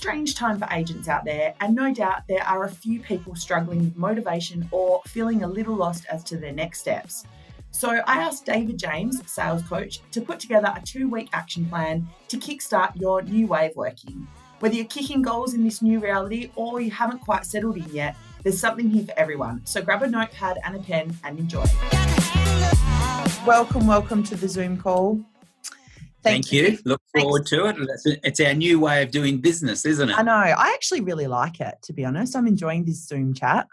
strange time for agents out there, and no doubt there are a few people struggling with motivation or feeling a little lost as to their next steps. So I asked David James, sales coach, to put together a 2-week action plan to kickstart your new way of working. Whether you're kicking goals in this new reality or you haven't quite settled in yet, there's something here for everyone. So grab a notepad and a pen and enjoy. Welcome to the Zoom call. Thank you. Look forward to it. It's our new way of doing business, isn't it? I know. I actually really like it, to be honest. I'm enjoying this Zoom chat.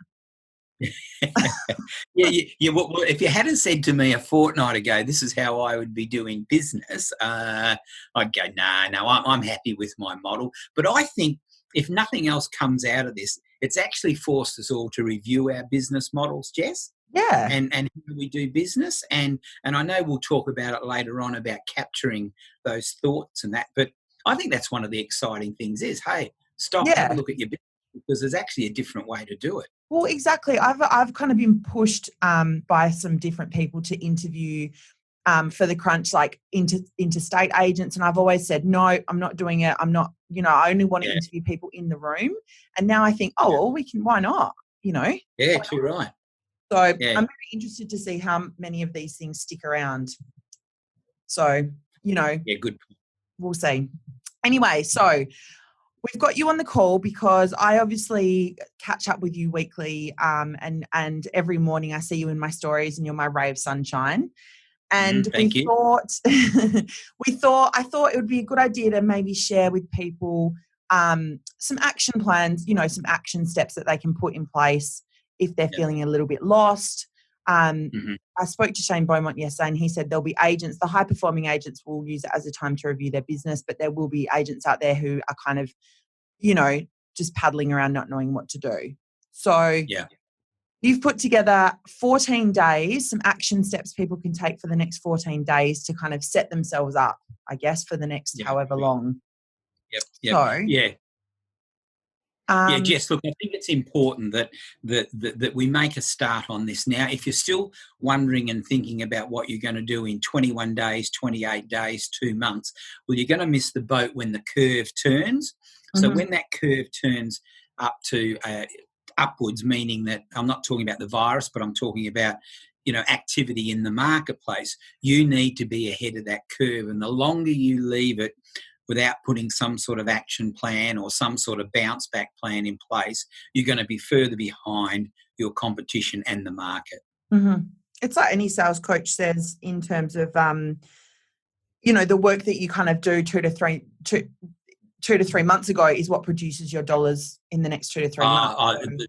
Yeah. Well, if you hadn't said to me a fortnight ago, this is how I would be doing business, I'd go, no, I'm happy with my model. But I think if nothing else comes out of this, it's actually forced us all to review our business models, Jess. Yeah. And how we do business. And I know we'll talk about it later on about capturing those thoughts and that. But I think that's one of the exciting things is, hey, have a look at your business because there's actually a different way to do it. Well, exactly. I've kind of been pushed by some different people to interview for the crunch, like interstate agents. And I've always said, no, I'm not doing it. I'm not, I only want to interview people in the room. And now I think, well, why not? Yeah, too right. So I'm very interested to see how many of these things stick around. So, Yeah, good. We'll see. Anyway, so we've got you on the call because I obviously catch up with you weekly, and every morning I see you in my stories and you're my ray of sunshine. And I thought it would be a good idea to maybe share with people some action plans, some action steps that they can put in place if they're feeling a little bit lost. I spoke to Shane Beaumont yesterday and he said there'll be agents, the high-performing agents will use it as a time to review their business, but there will be agents out there who are kind of, just paddling around not knowing what to do. So you've put together 14 days, some action steps people can take for the next 14 days to kind of set themselves up, I guess, for the next however long. Yep. So, Jess, look, I think it's important that we make a start on this now. If you're still wondering and thinking about what you're going to do in 21 days, 28 days, 2 months, well, you're going to miss the boat when the curve turns. So when that curve turns up to upwards, meaning that I'm not talking about the virus, but I'm talking about, activity in the marketplace, you need to be ahead of that curve. And the longer you leave it without putting some sort of action plan or some sort of bounce back plan in place, you're going to be further behind your competition and the market. It's like any sales coach says in terms of, the work that you kind of do 2 to 3 months ago is what produces your dollars in the next 2 to 3 months.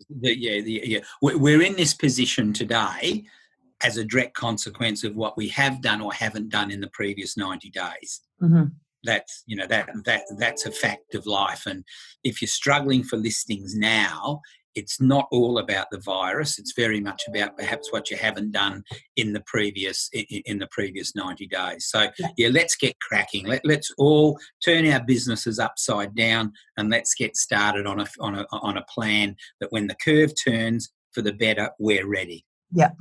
We're in this position today as a direct consequence of what we have done or haven't done in the previous 90 days. That's that's a fact of life. And if you're struggling for listings now, it's not all about the virus. It's very much about perhaps what you haven't done in the previous 90 days. So let's get cracking. Let's all turn our businesses upside down and let's get started on a plan that when the curve turns for the better, we're ready. Yep.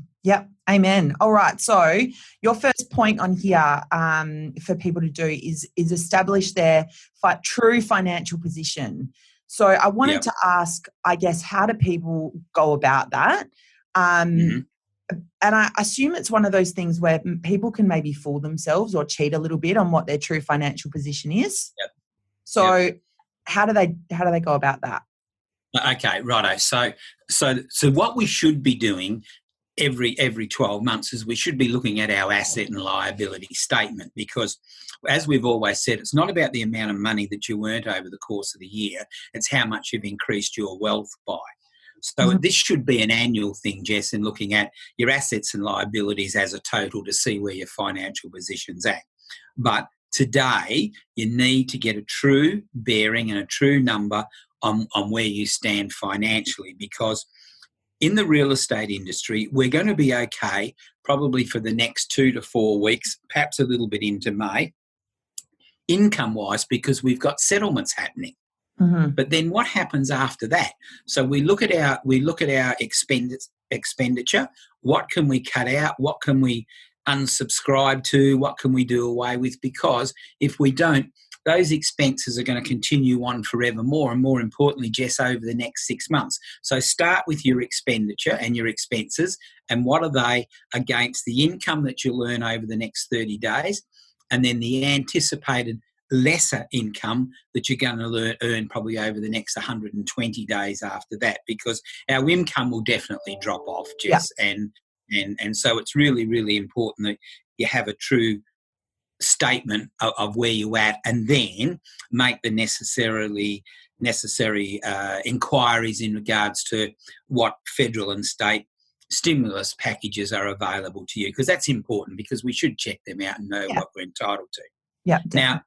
Amen. All right. So your first point on here for people to do is establish their true financial position. So I wanted to ask, I guess, how do people go about that? And I assume it's one of those things where people can maybe fool themselves or cheat a little bit on what their true financial position is. So how do they go about that? Okay, righto. So what we should be doing every 12 months is we should be looking at our asset and liability statement, because as we've always said, it's not about the amount of money that you earned over the course of the year, it's how much you've increased your wealth by. So this should be an annual thing, Jess, in looking at your assets and liabilities as a total to see where your financial position's at. But today you need to get a true bearing and a true number on where you stand financially, because in the real estate industry, we're going to be okay probably for the next 2 to 4 weeks, perhaps a little bit into May, income-wise, because we've got settlements happening. But then what happens after that? So we look at our expenditure. What can we cut out? What can we unsubscribe to? What can we do away with? Because if we don't, those expenses are going to continue on forevermore, and more importantly, Jess, over the next 6 months. So start with your expenditure and your expenses, and what are they against the income that you'll earn over the next 30 days, and then the anticipated lesser income that you're going to earn probably over the next 120 days after that, because our income will definitely drop off, Yeah. Jess, and so it's really, really important that you have a true statement of where you're at, and then make the necessary inquiries in regards to what federal and state stimulus packages are available to you, because that's important, because we should check them out and know what we're entitled to. Yeah, now,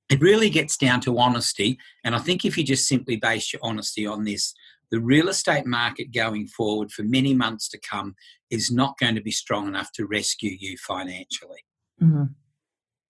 it really gets down to honesty, and I think if you just simply base your honesty on this, the real estate market going forward for many months to come is not going to be strong enough to rescue you financially. Mm-hmm.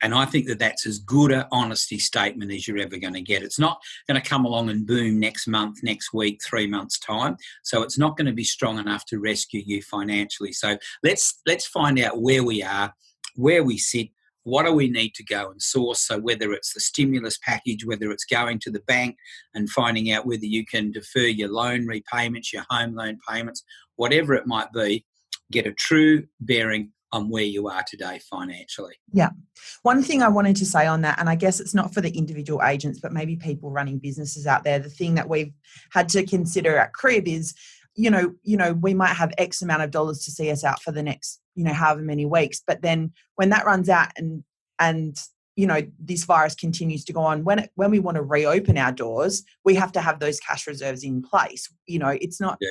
And I think that that's as good an honesty statement as you're ever going to get. It's not going to come along and boom next month, next week, 3 months' time. So it's not going to be strong enough to rescue you financially. So let's find out where we are, where we sit, what do we need to go and source. So whether it's the stimulus package, whether it's going to the bank and finding out whether you can defer your loan repayments, your home loan payments, whatever it might be, get a true bearing on where you are today financially. Yeah. One thing I wanted to say on that, and I guess it's not for the individual agents, but maybe people running businesses out there, the thing that we've had to consider at Crib is, you know, we might have X amount of dollars to see us out for the next, however many weeks. But then when that runs out and this virus continues to go on, when we want to reopen our doors, we have to have those cash reserves in place. It's not... Yeah.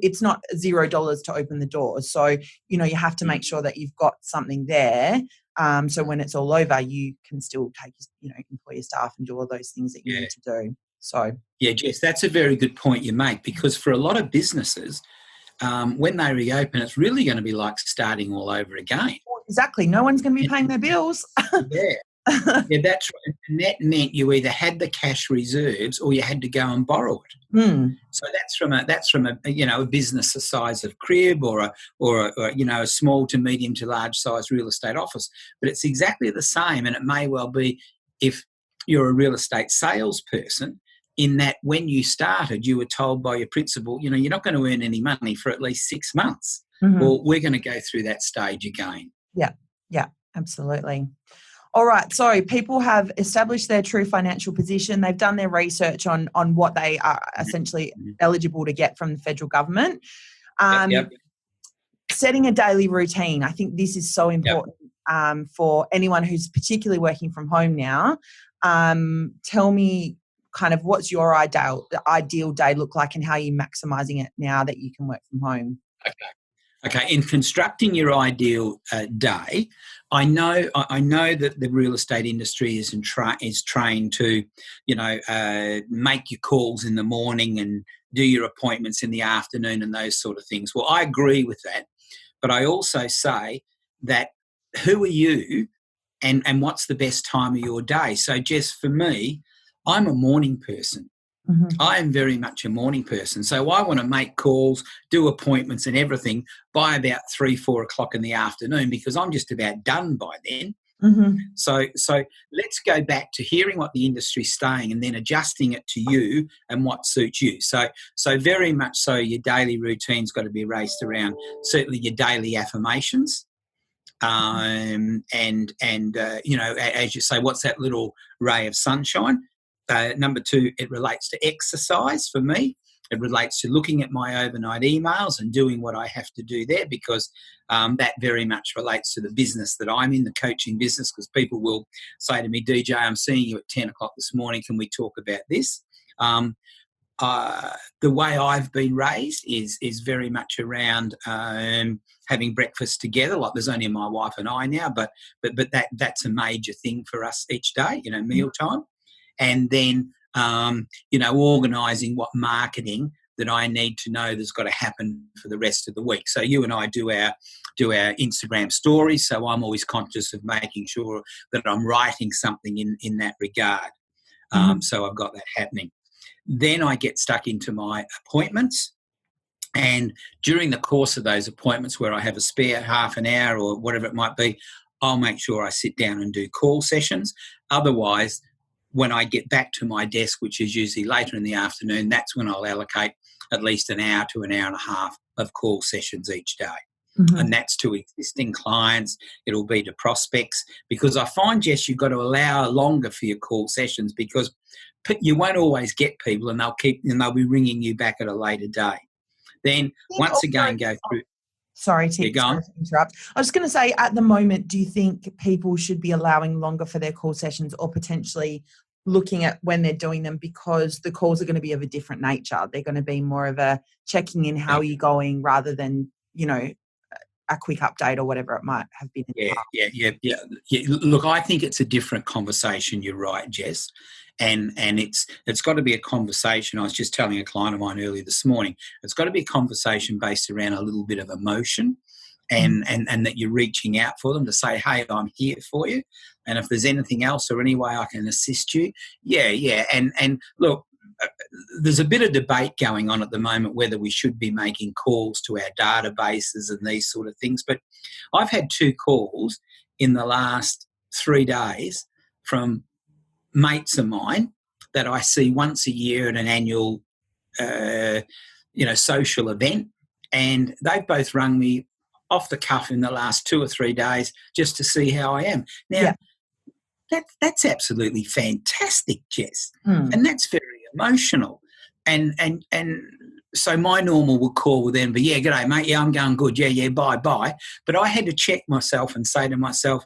It's not $0 to open the doors. So, you have to make sure that you've got something there. So when it's all over, you can still take, employ your staff and do all those things that you need to do. So, yeah, Jess, that's a very good point you make, because for a lot of businesses, when they reopen, it's really going to be like starting all over again. Exactly. No one's going to be paying their bills. Yeah. Yeah, that's right. And that meant you either had the cash reserves or you had to go and borrow it. Mm. So that's from a business the size of Crib or a small to medium to large size real estate office. But it's exactly the same, and it may well be if you're a real estate salesperson, in that when you started, you were told by your principal, you're not going to earn any money for at least 6 months. Mm-hmm. Well, we're going to go through that stage again. Yeah, absolutely. All right, so people have established their true financial position. They've done their research on what they are essentially eligible to get from the federal government. Setting a daily routine. I think this is so important for anyone who's particularly working from home now. Tell me kind of what's your ideal day look like, and how you're maximising it now that you can work from home. Okay. In constructing your ideal day, I know that the real estate industry is trained to, make your calls in the morning and do your appointments in the afternoon and those sort of things. Well, I agree with that, but I also say that who are you, and what's the best time of your day? So, Jess, for me, I'm a morning person. Mm-hmm. I am very much a morning person. So I want to make calls, do appointments and everything by about 3-4 o'clock in the afternoon, because I'm just about done by then. Mm-hmm. So let's go back to hearing what the industry's saying and then adjusting it to you and what suits you. So very much so your daily routine's got to be raced around certainly your daily affirmations. As you say, what's that little ray of sunshine? Number 2, it relates to exercise for me. It relates to looking at my overnight emails and doing what I have to do there, because that very much relates to the business that I'm in, the coaching business, because people will say to me, DJ, I'm seeing you at 10 o'clock this morning. Can we talk about this? The way I've been raised is very much around having breakfast together. Like, there's only my wife and I now, but that's a major thing for us each day, mealtime. And then, organising what marketing that I need to know that's got to happen for the rest of the week. So you and I do our Instagram stories. So I'm always conscious of making sure that I'm writing something in that regard. So I've got that happening. Then I get stuck into my appointments. And during the course of those appointments, where I have a spare half an hour or whatever it might be, I'll make sure I sit down and do call sessions. Otherwise, when I get back to my desk, which is usually later in the afternoon, that's when I'll allocate at least an hour to an hour and a half of call sessions each day. Mm-hmm. And that's to existing clients. It'll be to prospects, because I find, Jess, you've got to allow longer for your call sessions, because you won't always get people, and they'll be ringing you back at a later day. Then once again, go through. Sorry Go to interrupt. I was going to say, at the moment, do you think people should be allowing longer for their call sessions, or potentially looking at when they're doing them, because the calls are going to be of a different nature? They're going to be more of a checking in, how are you going, rather than, a quick update or whatever it might have been. Yeah. Look, I think it's a different conversation. You're right, Jess. And it's got to be a conversation. I was just telling a client of mine earlier this morning, it's got to be a conversation based around a little bit of emotion, and that you're reaching out for them to say, hey, I'm here for you. And if there's anything else or any way I can assist you, yeah. And look, there's a bit of debate going on at the moment whether we should be making calls to our databases and these sort of things. But I've had 2 calls in the last 3 days from mates of mine that I see once a year at an annual, social event, and they've both rung me off the cuff in the last 2 or 3 days just to see how I am. Now, that's absolutely fantastic, Jess, and that's very emotional. And so my normal would call would then be, yeah, g'day, mate, yeah, I'm going good, yeah, bye. But I had to check myself and say to myself,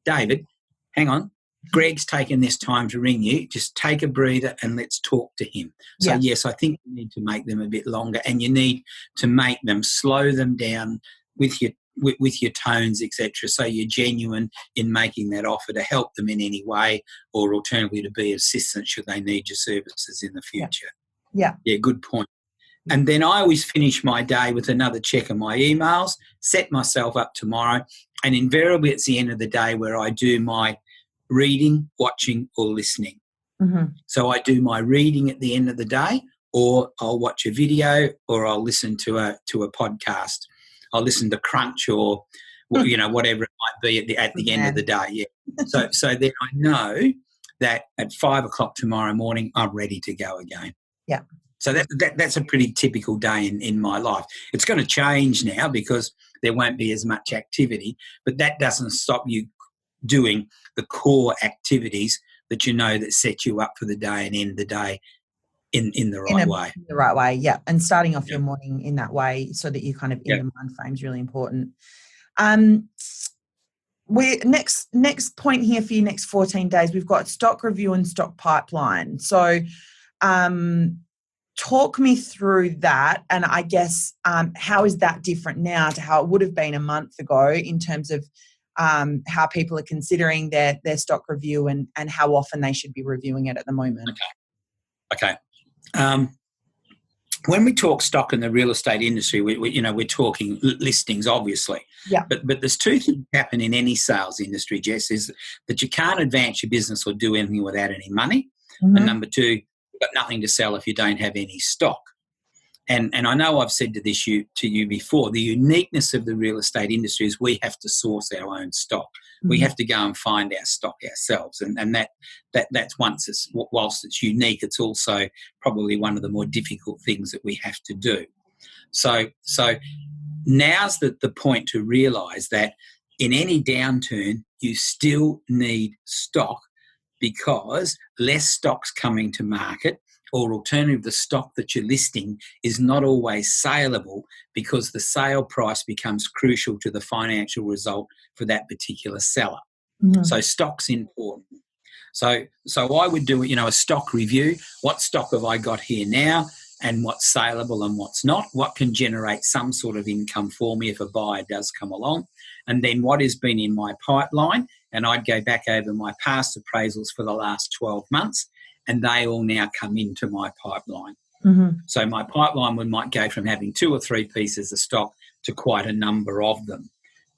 David, hang on, Greg's taken this time to ring you. Just take a breather and let's talk to him. So, yes, I think you need to make them a bit longer, and you need to make them, slow them down with your tones, etc. So you're genuine in making that offer to help them in any way, or alternatively to be assistant should they need your services in the future. Yeah, good point. And then I always finish my day with another check of my emails, set myself up tomorrow, and invariably it's the end of the day where I do my reading, watching, or listening. Mm-hmm. So I do my reading at the end of the day, or I'll watch a video, or I'll listen to a podcast. I'll listen to Crunch or whatever it might be at the end of the day. Yeah. So then I know that at 5 o'clock tomorrow morning I'm ready to go again. Yeah. So that's a pretty typical day in my life. It's going to change now because there won't be as much activity, but that doesn't stop you doing the core activities that that set you up for the day and end the day in the right way. In the right way, yeah. And starting off your morning in that way so that you're kind of in the mind frame is really important. We next point here for your next 14 days, we've got stock review and stock pipeline. So talk me through that, and I guess how is that different now to how it would have been a month ago in terms of how people are considering their stock review and how often they should be reviewing it at the moment? Okay. When we talk stock in the real estate industry, we're talking listings, obviously. Yeah. But there's 2 things happen in any sales industry, Jess, is that you can't advance your business or do anything without any money. Mm-hmm. And number 2, you've got nothing to sell if you don't have any stock. And I know I've said to you before, the uniqueness of the real estate industry is we have to source our own stock. Mm-hmm. We have to go and find our stock ourselves. And that's whilst it's unique, it's also probably one of the more difficult things that we have to do. So now's the point to realise that in any downturn, you still need stock, because less stock's coming to market, or alternative, the stock that you're listing is not always saleable because the sale price becomes crucial to the financial result for that particular seller. Mm-hmm. So stock's important. So I would do a stock review. What stock have I got here now, and what's saleable and what's not? What can generate some sort of income for me if a buyer does come along? And then what has been in my pipeline? And I'd go back over my past appraisals for the last 12 months, and they all now come into my pipeline. Mm-hmm. So my pipeline might go from having 2 or 3 pieces of stock to quite a number of them.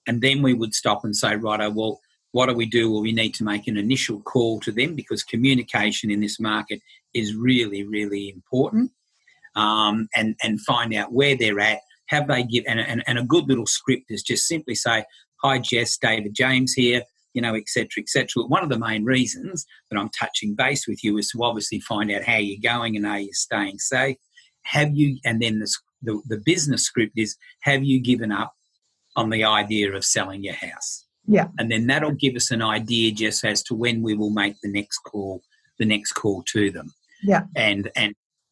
And then we would stop and say, righto, well, what do we do? Well, we need to make an initial call to them, because communication in this market is really, really important, and find out where they're at. Have they and a good little script is just simply say, hi, Jess, David James here. et cetera, et cetera. One of the main reasons that I'm touching base with you is to obviously find out how you're going and are you staying safe. Have you, and then the business script is, have you given up on the idea of selling your house? Yeah. And then that'll give us an idea just as to when we will make the next call to them. Yeah. And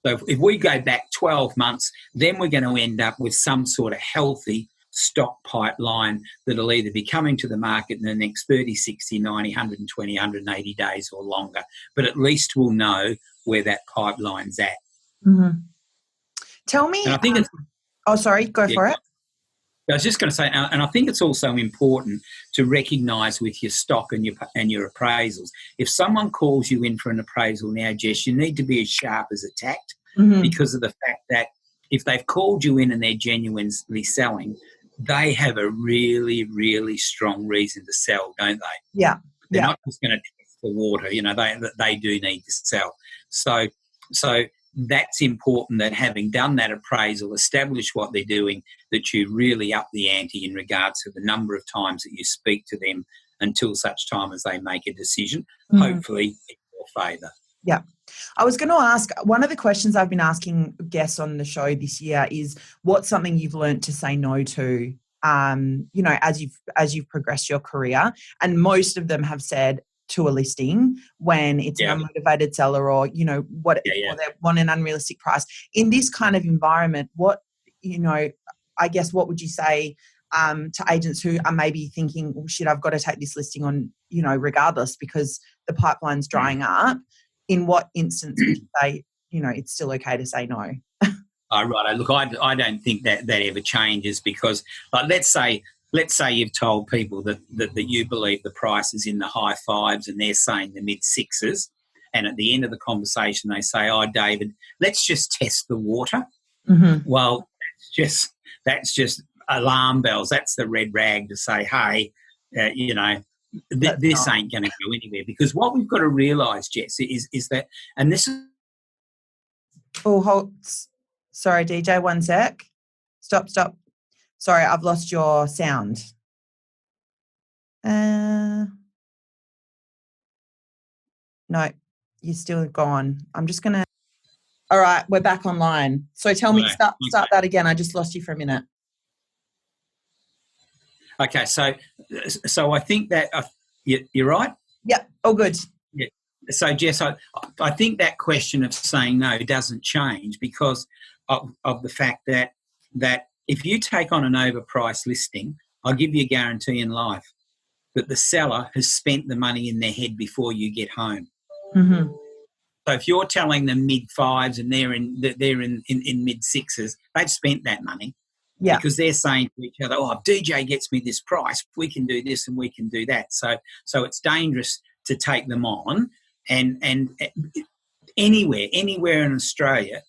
so if we go back 12 months, then we're going to end up with some sort of healthy stock pipeline that'll either be coming to the market in the next 30, 60, 90, 120, 180 days or longer. But at least we'll know where that pipeline's at. Mm-hmm. Tell me. And I think sorry, go for it. I was just going to say, and I think it's also important to recognise with your stock and your appraisals. If someone calls you in for an appraisal now, Jess, you need to be as sharp as a tact, because of the fact that if they've called you in and they're genuinely selling, they have a really, really strong reason to sell, don't they? Yeah. They're not just going to test the water. They do need to sell. So that's important, that having done that appraisal, establish what they're doing, that you really up the ante in regards to the number of times that you speak to them until such time as they make a decision, hopefully in your favour. Yeah. I was going to ask, one of the questions I've been asking guests on the show this year is, what's something you've learned to say no to, as you've progressed your career? And most of them have said to a listing when it's an unmotivated seller, or, or they want an unrealistic price. In this kind of environment, what would you say to agents who are maybe thinking, well, shit, I've got to take this listing on, regardless, because the pipeline's drying up? In what instance would you say, it's still okay to say no? Oh, right. Look, I don't think that ever changes, because, like, let's say you've told people that you believe the price is in the high fives and they're saying the mid sixes, and at the end of the conversation they say, "Oh, David, let's just test the water." Mm-hmm. Well, that's just alarm bells. That's the red rag to say, hey, this ain't going to go anywhere. Because what we've got to realise, Jess, is that, and this is... Oh, sorry, DJ, one sec. Stop. Sorry, I've lost your sound. No, you're still gone. I'm just going to... All right, we're back online. So tell me, start that again. I just lost you for a minute. Okay, so I think that you're right. Yeah, all good. Yeah. So, Jess, I think that question of saying no doesn't change because of the fact that if you take on an overpriced listing, I'll give you a guarantee in life that the seller has spent the money in their head before you get home. Mm-hmm. So if you're telling them mid fives and they're in mid sixes, they've spent that money. Yeah. Because they're saying to each other, "Oh, if DJ gets me this price, we can do this and we can do that." So it's dangerous to take them on. And anywhere in Australia,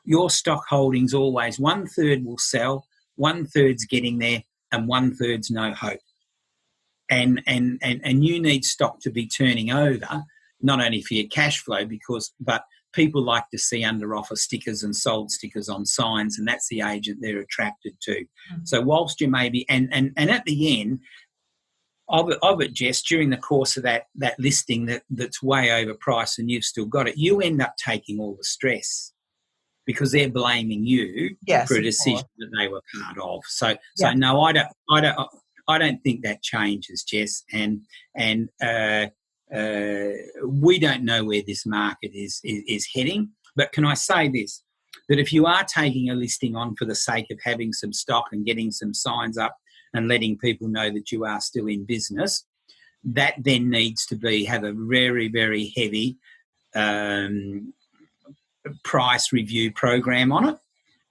your stock holdings always 1/3 will sell, 1/3's getting there, and 1/3's no hope. And you need stock to be turning over, not only for your cash flow, but people like to see under offer stickers and sold stickers on signs, and that's the agent they're attracted to. Mm-hmm. So whilst you may be, and at the end of it, Jess, during the course of that listing that's way overpriced and you've still got it, you end up taking all the stress because they're blaming you for a decision that they were part of. So no, I don't think that changes, Jess, and we don't know where this market is heading. But can I say this, that if you are taking a listing on for the sake of having some stock and getting some signs up and letting people know that you are still in business, that then needs to have a very, very heavy price review program on it.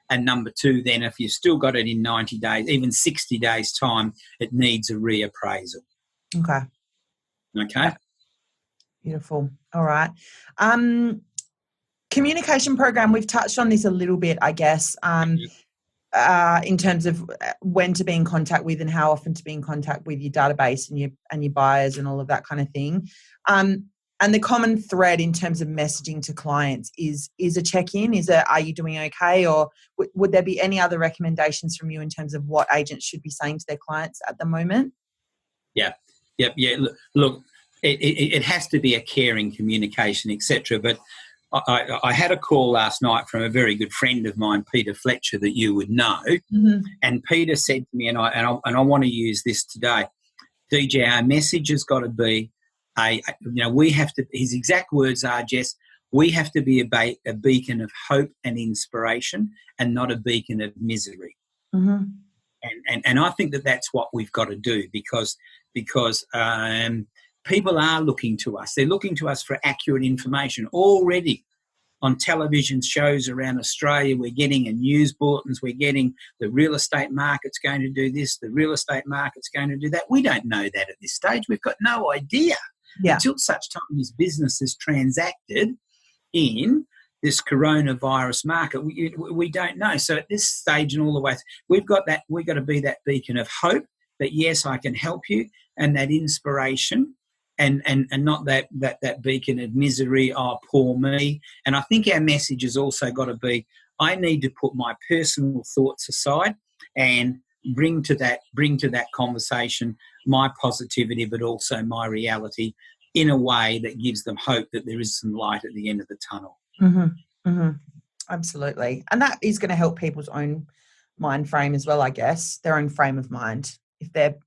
And number two, then if you've still got it in 90 days, even 60 days time, it needs a reappraisal. Okay. Beautiful. All right. Communication program, we've touched on this a little bit, I guess, in terms of when to be in contact with and how often to be in contact with your database and your buyers and all of that kind of thing. And the common thread in terms of messaging to clients is a check-in. Are you doing okay? Or would there be any other recommendations from you in terms of what agents should be saying to their clients at the moment? Yeah. Yep. Yeah. Look, it has to be a caring communication, etc. But I had a call last night from a very good friend of mine, Peter Fletcher, that you would know, and Peter said to me, and I want to use this today, DJ, our message has got to be we have to. His exact words are, Jess, we have to be a beacon of hope and inspiration, and not a beacon of misery. Mm-hmm. And I think that that's what we've got to do because people are looking to us. They're looking to us for accurate information already. On television shows around Australia, we're getting news bulletins, we're getting the real estate market's going to do this, the real estate market's going to do that. We don't know that at this stage. We've got no idea until such time as business is transacted in this coronavirus market. We don't know. So at this stage and all the way, we've got to be that beacon of hope that, yes, I can help you, and that inspiration. And not that beacon of misery, oh, poor me. And I think our message has also got to be, I need to put my personal thoughts aside and bring to that conversation my positivity, but also my reality in a way that gives them hope that there is some light at the end of the tunnel. Mm-hmm. Mm-hmm. Absolutely. And that is going to help people's own mind frame as well, I guess, their own frame of mind, if they're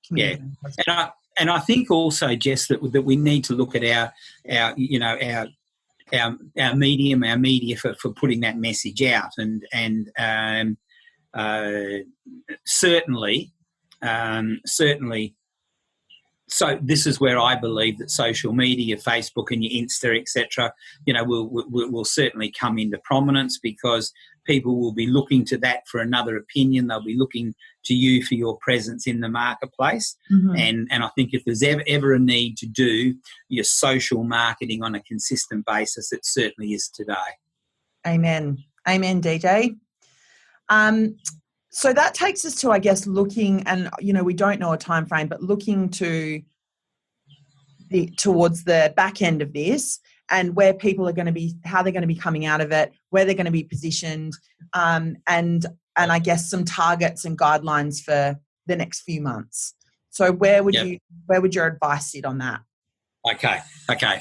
communicating. Yeah. And I think also, Jess, that we need to look at our media for putting that message out, and certainly. So this is where I believe that social media, Facebook and your Insta, etc., will certainly come into prominence, because people will be looking to that for another opinion. They'll be looking to you for your presence in the marketplace. Mm-hmm. And I think if there's ever a need to do your social marketing on a consistent basis, it certainly is today. Amen. Amen, DJ. So that takes us to, I guess, looking, and we don't know a time frame, but looking towards the back end of this, and where people are going to be, how they're going to be coming out of it, where they're going to be positioned, and I guess some targets and guidelines for the next few months. So where would your advice sit on that? Okay.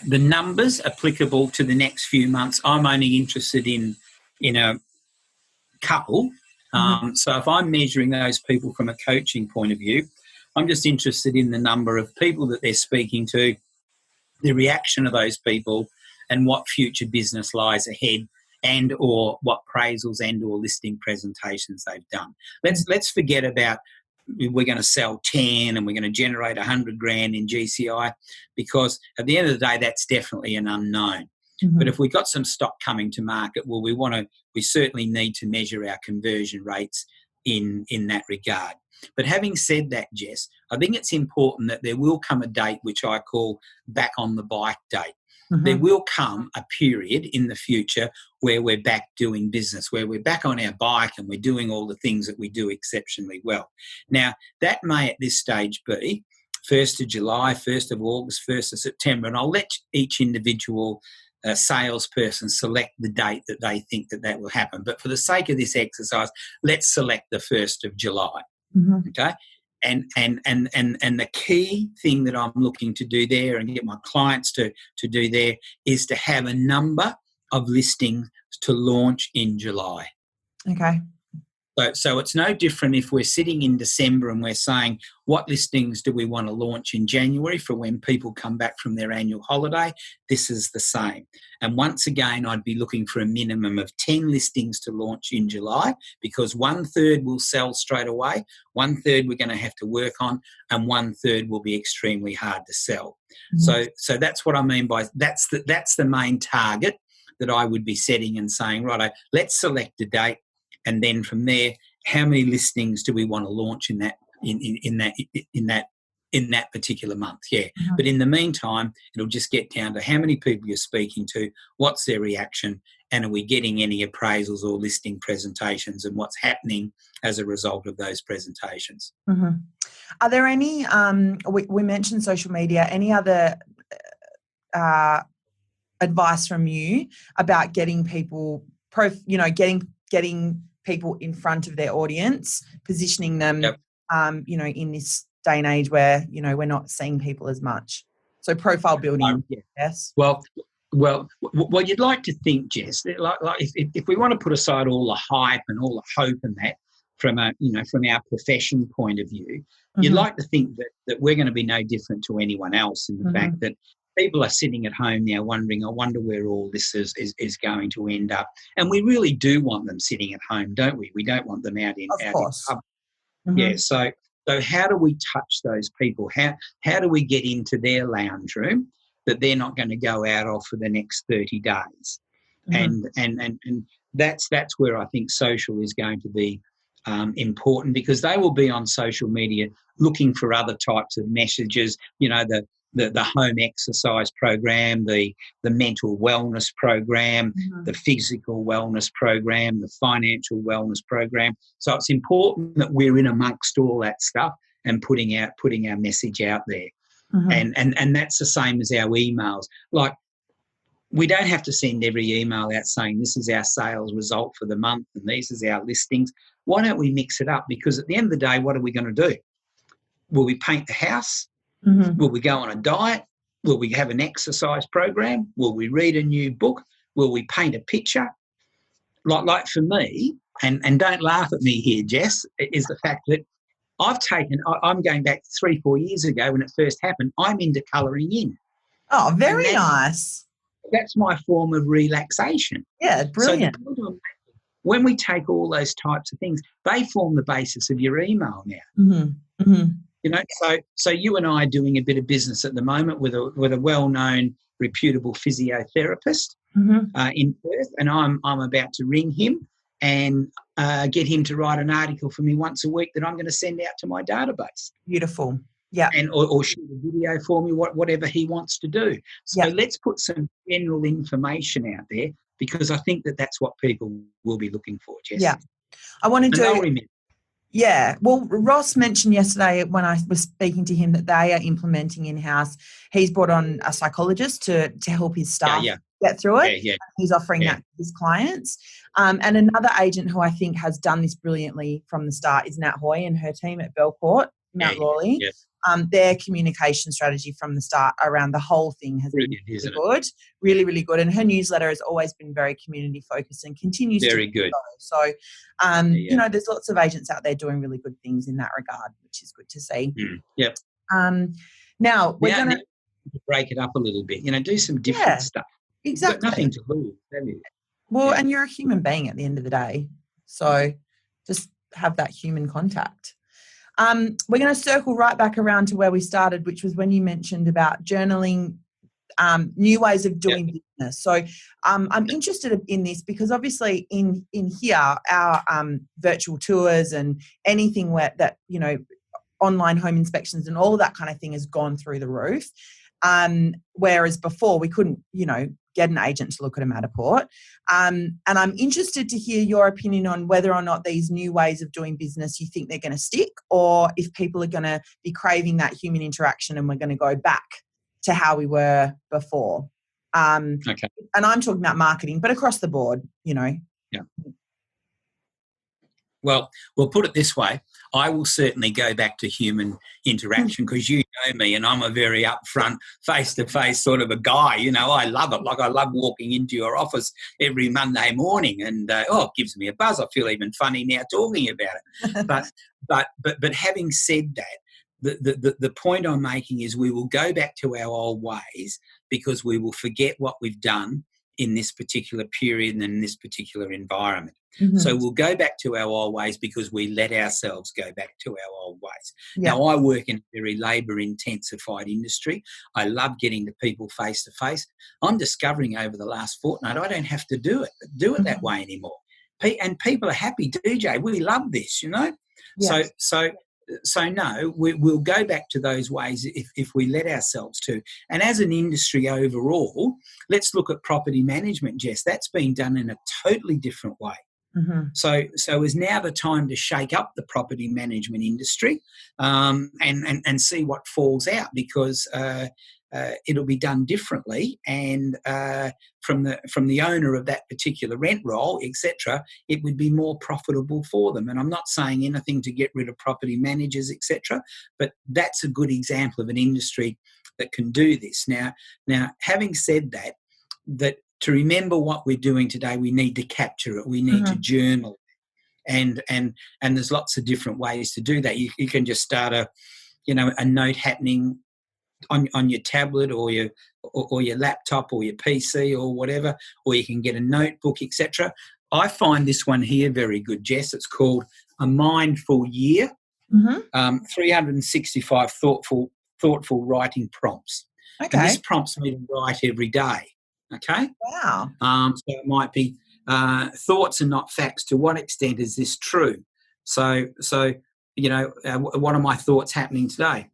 The numbers applicable to the next few months, I'm only interested in a couple. So if I'm measuring those people from a coaching point of view, I'm just interested in the number of people that they're speaking to, the reaction of those people, and what future business lies ahead, and or what appraisals and or listing presentations they've done. Let's forget about we're going to sell 10 and we're going to generate 100 grand in GCI, because at the end of the day, that's definitely an unknown. Mm-hmm. But if we've got some stock coming to market, well, we certainly need to measure our conversion rates in that regard. But having said that, Jess, I think it's important that there will come a date which I call back on the bike date. Mm-hmm. There will come a period in the future where we're back doing business, where we're back on our bike and we're doing all the things that we do exceptionally well. Now, that may at this stage be 1st of July, 1st of August, 1st of September, and I'll let each individual salesperson select the date that they think that will happen. But for the sake of this exercise, let's select the 1st of July. Mm-hmm. Okay. And the key thing that I'm looking to do there and get my clients to do there is to have a number of listings to launch in July. Okay. So it's no different if we're sitting in December and we're saying, what listings do we want to launch in January for when people come back from their annual holiday? This is the same. And once again, I'd be looking for a minimum of 10 listings to launch in July, because 1/3 will sell straight away, 1/3 we're going to have to work on, and 1/3 will be extremely hard to sell. Mm-hmm. So that's what I mean by that's the main target that I would be setting and saying, right, let's select a date. And then from there, how many listings do we want to launch in that particular month? Yeah. Mm-hmm. But in the meantime, it'll just get down to how many people you're speaking to, what's their reaction, and are we getting any appraisals or listing presentations, and what's happening as a result of those presentations. Mm-hmm. Are there any, we mentioned social media, any other advice from you about getting people, getting people in front of their audience, positioning them, in this day and age where, you know, we're not seeing people as much. So profile building, Yeah. yes. Well, you'd like to think, Jess, that like if we want to put aside all the hype and all the hope and that from our profession point of view, you'd like to think that we're going to be no different to anyone else in the fact that people are sitting at home now wondering, I wonder where all this is going to end up. And we really do want them sitting at home, don't we? We don't want them out in public. Yeah. So how do we touch those people? How do we get into their lounge room that they're not going to go out of for the next 30 days? And that's where I think social is going to be important, because they will be on social media looking for other types of messages, you know, the home exercise program, the mental wellness program, the physical wellness program, the financial wellness program. So it's important that we're in amongst all that stuff and putting our message out there. And that's the same as our emails. Like, we don't have to send every email out saying this is our sales result for the month and these is our listings. Why don't we mix it up? Because at the end of the day, what are we going to do? Will we paint the house? Will we go on a diet? Will we have an exercise program? Will we read a new book? Will we paint a picture? Like for me, and don't laugh at me here, Jess, is the fact that I'm going back 3-4 years ago when it first happened, I'm into colouring in. Oh, very nice. That's my form of relaxation. Yeah, brilliant. So when we take all those types of things, they form the basis of your email now. You know, so you and I are doing a bit of business at the moment with a well-known, reputable physiotherapist in Perth, and I'm about to ring him and get him to write an article for me once a week that I'm going to send out to my database. Beautiful. Yeah. And or shoot a video for me, whatever he wants to do. So let's put some general information out there, because I think that's what people will be looking for, Jess. Yeah. I want to do. Yeah. Well, Ross mentioned yesterday when I was speaking to him that they are implementing in-house. He's brought on a psychologist to help his staff get through it. Yeah. He's offering that to his clients. And another agent who I think has done this brilliantly from the start is Nat Hoy and her team at Belcourt, Mount Lawley. Yeah. Their communication strategy from the start around the whole thing has been really good, really, really good. And her newsletter has always been very community focused and continues to be good. So, you know, there's lots of agents out there doing really good things in that regard, which is good to see. Yep. Now we're going to break it up a little bit. You know, do some different stuff. Exactly. You've got nothing to lose, have you? Well, and you're a human being at the end of the day, so just have that human contact. We're going to circle right back around to where we started, which was when you mentioned about journaling, new ways of doing business. So I'm interested in this because obviously in here, our virtual tours and anything where that, you know, online home inspections and all of that kind of thing has gone through the roof. Whereas before we couldn't, you know, get an agent to look at a Matterport. And I'm interested to hear your opinion on whether or not these new ways of doing business you think they're going to stick, or if people are going to be craving that human interaction and we're going to go back to how we were before. Okay. And I'm talking about marketing, but across the board, you know. Yeah. Well, we'll put it this way. I will certainly go back to human interaction because you know me and I'm a very upfront, face-to-face sort of a guy. You know, I love it. Like I love walking into your office every Monday morning and, it gives me a buzz. I feel even funny now talking about it. But having said that, the point I'm making is we will go back to our old ways because we will forget what we've done in this particular period and in this particular environment. So we'll go back to our old ways because we let ourselves go back to our old ways. Now, I work in a very labour-intensified industry. I love getting to people face-to-face. I'm discovering over the last fortnight I don't have to do it that way anymore. And people are happy. DJ, we love this, you know. Yes. So no, we'll go back to those ways if we let ourselves to. And as an industry overall, let's look at property management, Jess. That's been done in a totally different way. So is now the time to shake up the property management industry and see what falls out because it'll be done differently, and from the owner of that particular rent roll, etc., it would be more profitable for them. And I'm not saying anything to get rid of property managers, etc., but that's a good example of an industry that can do this. Now, having said that to remember what we're doing today, we need to capture it. We need to journal, and there's lots of different ways to do that. You can just start a note happening on your tablet or your laptop or your PC or whatever, or you can get a notebook, etc. I find this one here very good, Jess. It's called A Mindful Year, 365 thoughtful writing prompts. Okay. And this prompts me to write every day. Okay? Wow. So it might be thoughts and not facts. To what extent is this true? So what are my thoughts happening today?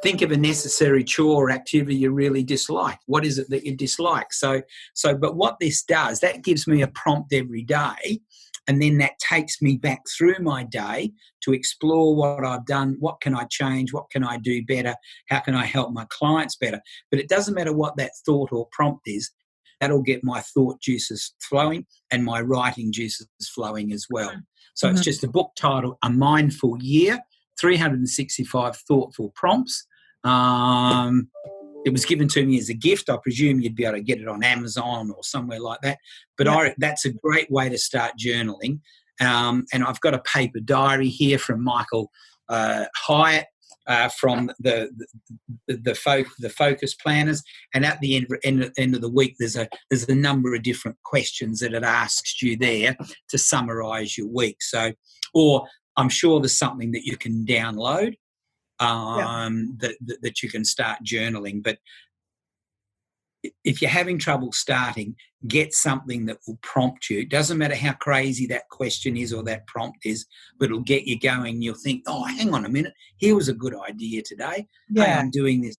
Think of a necessary chore or activity you really dislike. What is it that you dislike? But what this does, that gives me a prompt every day, and then that takes me back through my day to explore what I've done, what can I change, what can I do better, how can I help my clients better. But it doesn't matter what that thought or prompt is, that'll get my thought juices flowing and my writing juices flowing as well. So it's just a book titled A Mindful Year, 365 thoughtful prompts. It was given to me as a gift. I presume you'd be able to get it on Amazon or somewhere like that. But that's a great way to start journaling. And I've got a paper diary here from Michael Hyatt from the focus planners. And at the end of the week, there's a number of different questions that it asks you there to summarise your week. So, or I'm sure there's something that you can download that you can start journaling. But if you're having trouble starting, get something that will prompt you. It doesn't matter how crazy that question is or that prompt is, but it'll get you going. You'll think, oh, hang on a minute, here was a good idea today. Yeah. Hey, I'm doing this.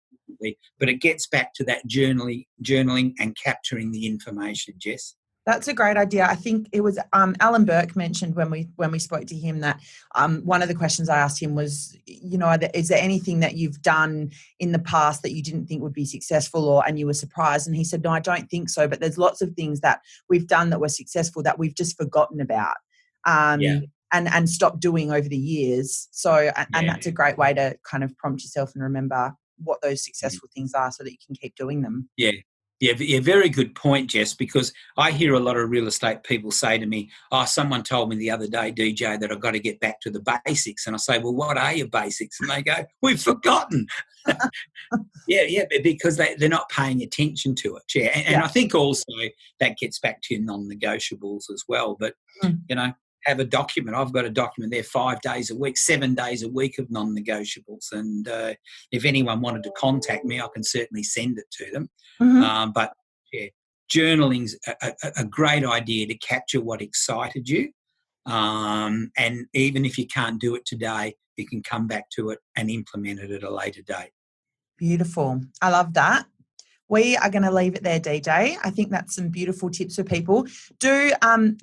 But it gets back to that journaling and capturing the information, Jess. That's a great idea. I think it was Alan Burke mentioned when we spoke to him that one of the questions I asked him was, is there anything that you've done in the past that you didn't think would be successful and you were surprised? And he said, no, I don't think so. But there's lots of things that we've done that were successful that we've just forgotten about and stopped doing over the years. So, and that's a great way to kind of prompt yourself and remember what those successful things are so that you can keep doing them. Yeah, very good point, Jess, because I hear a lot of real estate people say to me, someone told me the other day, DJ, that I've got to get back to the basics. And I say, well, what are your basics? And they go, we've forgotten. Yeah, because they're not paying attention to it. Yeah, and I think also that gets back to your non-negotiables as well. But, have a document. I've got a document there 5 days a week, 7 days a week of non-negotiables. And if anyone wanted to contact me, I can certainly send it to them. But journaling's a great idea to capture what excited you. And even if you can't do it today, you can come back to it and implement it at a later date. Beautiful. I love that. We are going to leave it there, DJ. I think that's some beautiful tips for people. Do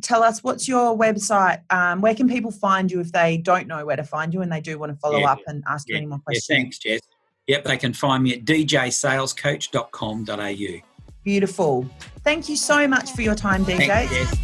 tell us, what's your website? Where can people find you if they don't know where to find you and they do want to follow up and ask you any more questions? Thanks, Jess. Yep, they can find me at djsalescoach.com.au. Beautiful. Thank you so much for your time, DJ. Thanks, Jess.